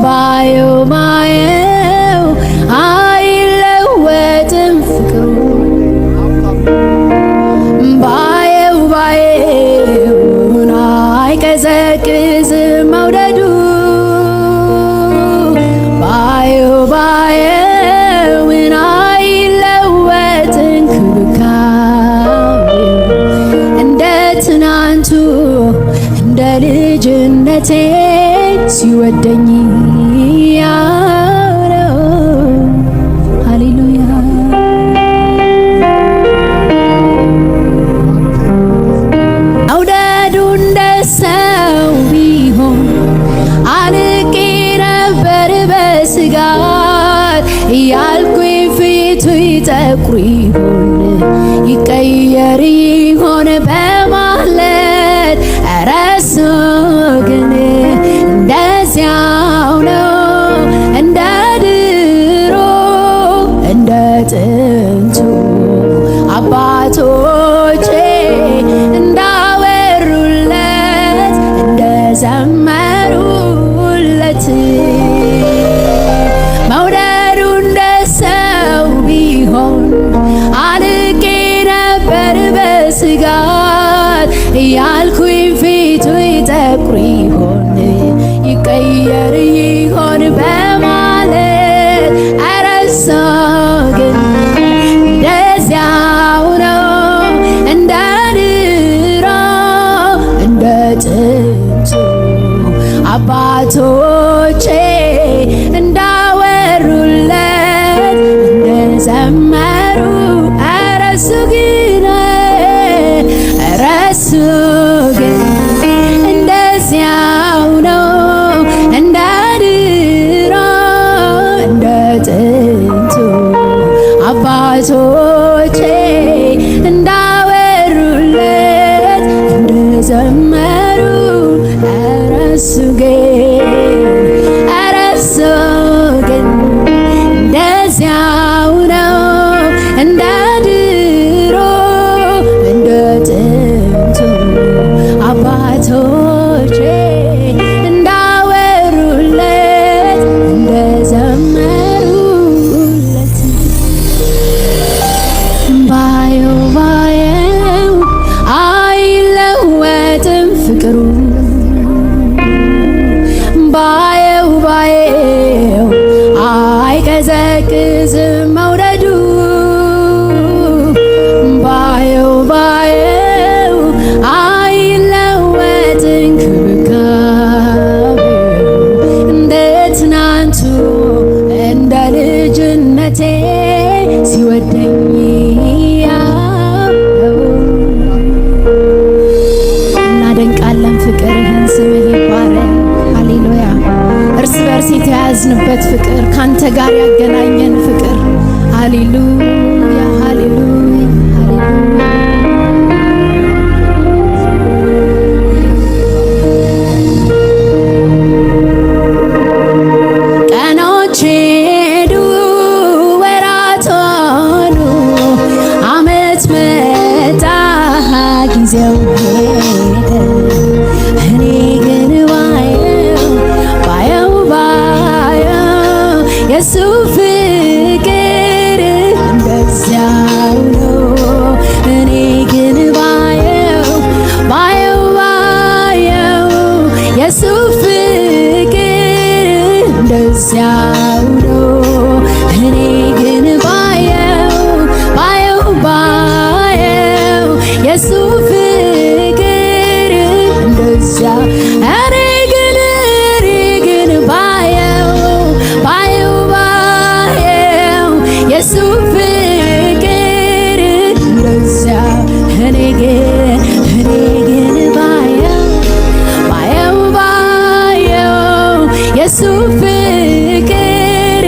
ባየው አይለወጥም ፍቅሩ ባየው አይቀዘቅዝም መውደዱ ባየው አይለወጥም እንክብካቤው እንደ ትናንቱ እንደ ልጅነቴ ሲወደኝ ያለው ሃሌሉያ መውደዱ እንደ ሰው ቢሆን አልቄ ነበር በስጋት እያልኩኝ ፊቱ ይጠቁር ይሆን ይቀየር ይሆን በማለት ኧረ እሱ ግን እንደዚያው ነው እንደ ድሮ እንደ ጥንቱ አባቶቼ እንዳወሩለት እንደዘመሩለት መውደዱ እንደ ሰው ቢሆን አልቄ ነበር በስጋት እያልኩኝ ፊቱ ይጠቁር ይሆን ይቀየር ይሆን በማለት ኧረ እሱ ግን እንደዚያው ነው እንደ ድሮ እንደ ጥንቱ አባቶቼ እንዳወሩለት እንደዘመሩ ኧረ እሱ ግን እንደዚያው ነው እንደ ድሮ እንደ ጥንቱ አባቶቼ እንዳወሩለት እንደዘመሩ ኧረ እሱ ግን እንደዚያው ነው እንደ ድሮ እንደ ጥንቱ አባቶቼ እንዳወሩለት እንደዘመሩለት ባየው አይለወጥም ፍቅሩ ባየው አይቀዘቅዝም መውደዱ ባየው አይለወጥም እንክብካቤው እንደ ትናንቱ እንደ ልጅነቴ ሲወደኝ ያለው እናደንቃለን ፍቅርህን ስምህ ይባረክ ሃሌሉያ እርስ በርስ የተያዝንበት ፍቅር ካንተ ጋር ያገናኘን ፍቅር ሃሌሉያ ሃሌሉያ ሃሌሉያ ቀኖች ሄዱ ወራት ሆኑ ዓመት መጣ ጊዜው ሄደ እኔ ግን ባየው የሱ ፍቅር እንደዚያው ነው እኔ ግን ባየው የሱ ፍቅር እንደዚያው ነው እኔ ግን ባየው የሱ ፍቅር እንደዚያ እኔ ግን ባየው የሱ ፍቅር እንደዚያ እኔ ግን ባየው የሱ ፍቅር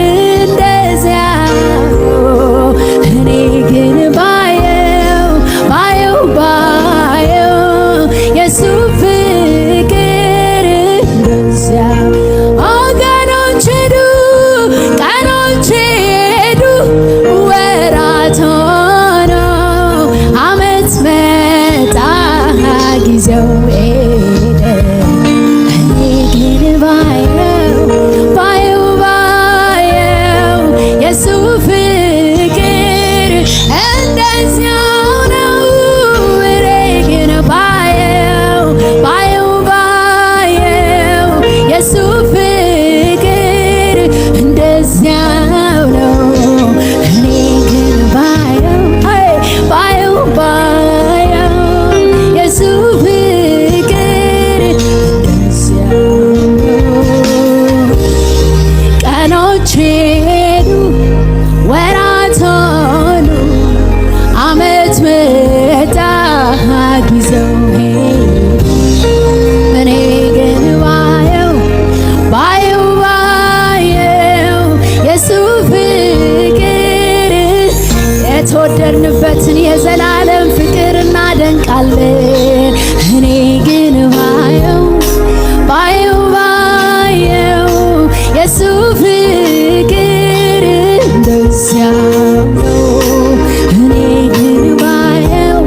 የተወደድንበትን የዘላለም ፍቅር እናደንቃለን። እኔ ግን ባየው የሱ ፍቅር እንደዚያ ነው። እኔ ግን ባየው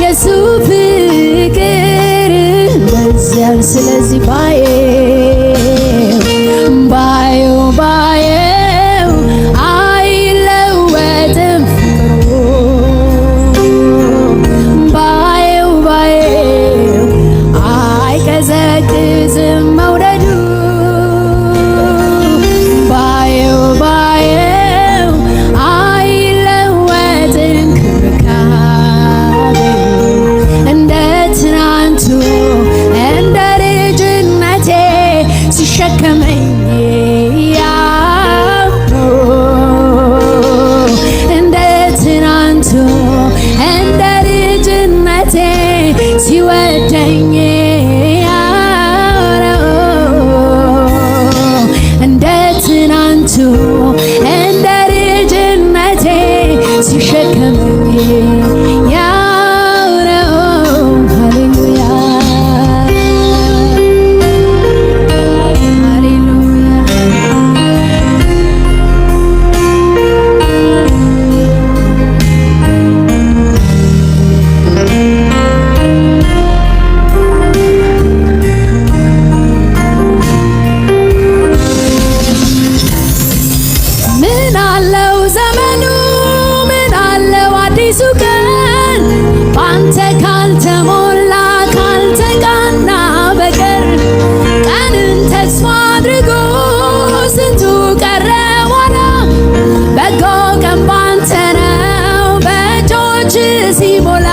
የሱ ፍቅር እንደዚያ። ስለዚህ ባየው አይለወጥም ፍቅሩ። ባየው አይቀዘቅዝም መውደዱ። ባየው አይለወጥም ክብካቤው። እንደ ትናንቱ እንደ ልጅነቴ ሲሸከመኝ እንደ ትናንቱ እንደ ልጅነቴ ሲወደኝ እንደ ትናንቱ እንደ ልጅነቴ ሲሸከመኝ ያው ነው። ሃሌሉያ ምን አለው ዘመኑ ምን አለው አዲሱ ቀን ባንተ ካልተሞላ ካልተቃና በቀር። ቀንን ተስፋ አድርጎ ስንቱ ቀረ ኋላ። በጎ ቀን ባንተ ነው በእጆች ሲሞላ።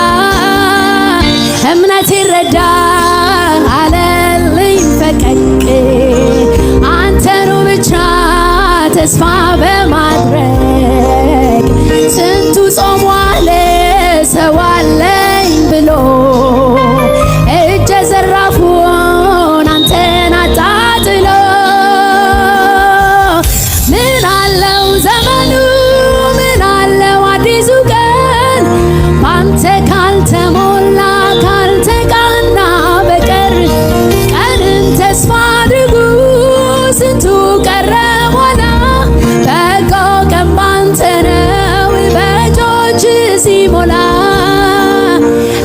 እምነት ይረዳ አለልኝ ፈቀቅ አንተኑ ብቻ ተስፋ በማድረግ። ስንቱ ጾም ዋለ ሰው አለኝ ብሎ እጀ ዘራፉን አንተን አጣጥሎ። ምን አለው ዘመኑ ምን አለው አዲሱ ቀን ባንተ ካልተሞላ ካልተቃና በቀር። ቀንን ተስፋ አድርጉ ስንቱ ቀረ ኋላ። በጎ ቀን ባንተ ነው በእጆች ሲሞላ።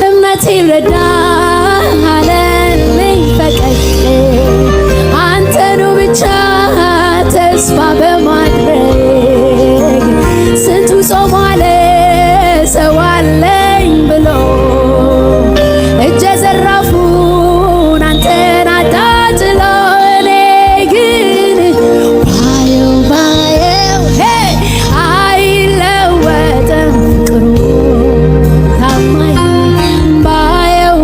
እምነት ይረዳ አለልኝ ፈቀቅ አንተኑ ብቻ ተስፋ በማድረግ። ስንቱ ጾም ዋለ ሰው አለኝ ብሎ እጀ ዘራፉን አንተን አጣጥሎ። እኔ ግን ባየው አይለወጥም ፍቅሩ ታማኝ። ባየው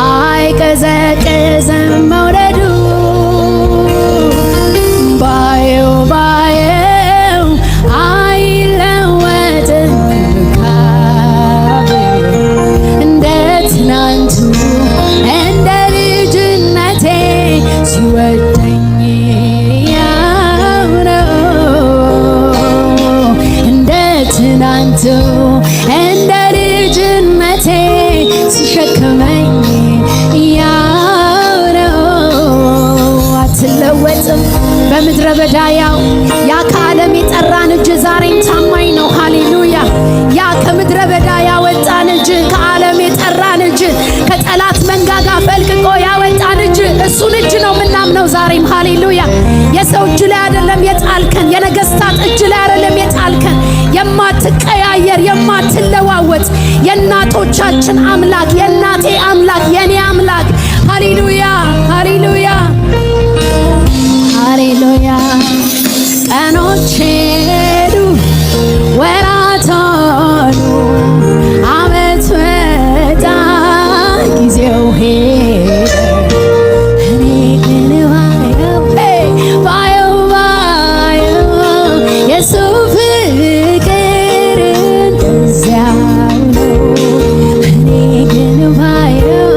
አይቀዘቅዝም መውደዱ። ባየው አይለወጥም ክብካቤው። እንደ ትናንቱ እንደ ልጅነቴ ሲወደኝ ያው ነው። እንደ ትናንቱ እንደ ልጅነቴ ሲሸከመኝ ያው ነው። አትለወጥም በምድረ በዳ ያው ያ ከዓለም የጠራን እጅ ዛሬም ታማኝ ነው። ሃሌሉያ ያ ከምድረ በዳ ያወጣን እጅ ከዓለም የጠራን እጅ ከጠላት መንጋጋ ፈልቅቆ ያወጣን እጅ እሱን እጅ ነው ምናምነው ዛሬም። ሃሌሉያ የሰው እጅ ላይ አይደለም የጣልከን፣ የነገስታት እጅ ላይ አይደለም የጣልከን። የማትቀያየር የማትለዋወጥ የእናቶቻችን አምላክ የእናቴ አምላክ የኔ አምላክ። ሃሌሉያ ሃሌሉያ ሃሌሉያ። ቀኖች ሄዱ ወራት ሆኑ ዓመት መጣ ጊዜው ሄደ። እኔ ግን ባየው የሱ ፍቅር እንደዚያው ነው። እኔ ግን ባየው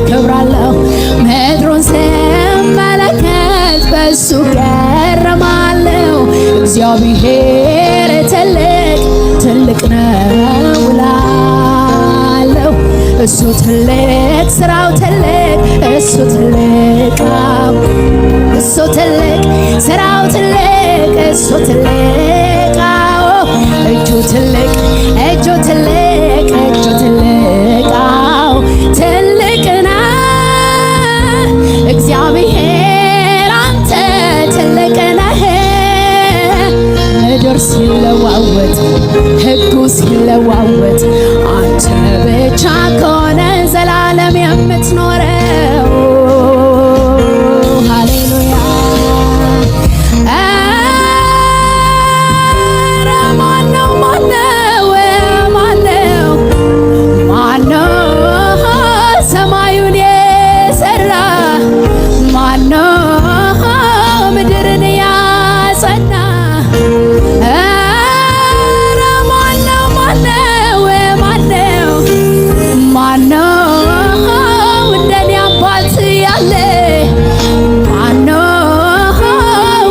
አከብራለሁ። ምድሩን ስመለከት በሱ ገረማለሁ። እግዚአብሔር ትልቅ ትልቅ ነው እላለሁ። እሱ ትልቅ ስራው ትልቅ እሱ ትልቅ እሱ ትልቅ ስራው ትልቅ እሱ ትልቅ እጁ ትልቅ እጁ ትልቅ እጁ ትልቅ ትልቅ ነህ እግዚአብሔር አንተ ትልቅ ነህ። ምድር ሲለዋወጥ ሕጉ ሲለዋወጥ አንተ ብቻ ከሆነ ዘላለም የምትኖረው ሃሌሉያ። ማነው ማነው ማነው ማነው ሰማዩን የሰራ ማነው ምድርን ያጸና ማነው ማነው ማነው ማነው እንደኔ አባት ያለ ማነው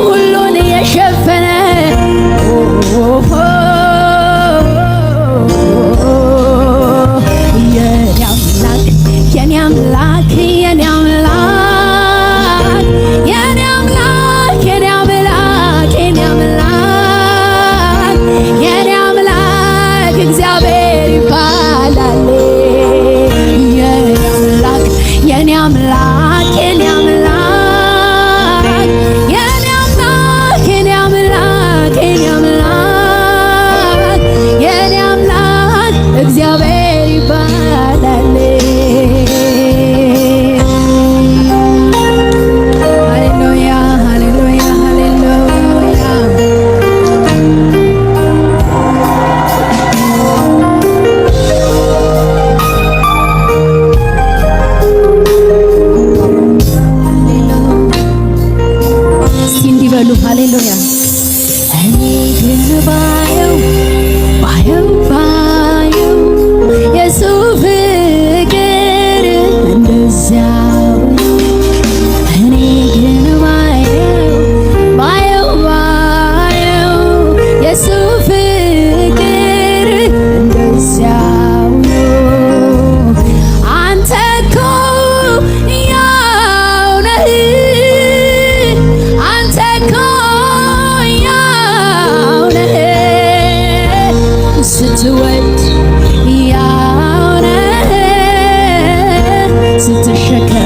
ሁሉን የሸፈነ የኔ አምላክ የኔ አምላክ የኔ አምላክ የኔ አምላክ የኔ አምላክ የኔ አምላክ እግዚአብሔር ይባላል። የኔ አምላክ የኔ አምላክ የኔ አምላክ የኔ አምላክ የኔ አምላክ የኔ አምላክ የኔ አምላክ እግዚአብሔር ይባላል። ሃሌሉያ ሃሌሉያ ሃሌሉያ እስቲ እንዲህ በሉ ሃሌሉያ። እኔ ግን ባየው ባየው ባየው የሱ ፍቅር እንደዚያው እኔ ግን ባየው ባየው ባየው የሱ ፍቅር እንደዚያው አንተ እኮ ያው ነህ አንተ እኮ ያው ነህ ስትወድ ያው ነህ ስትሸከም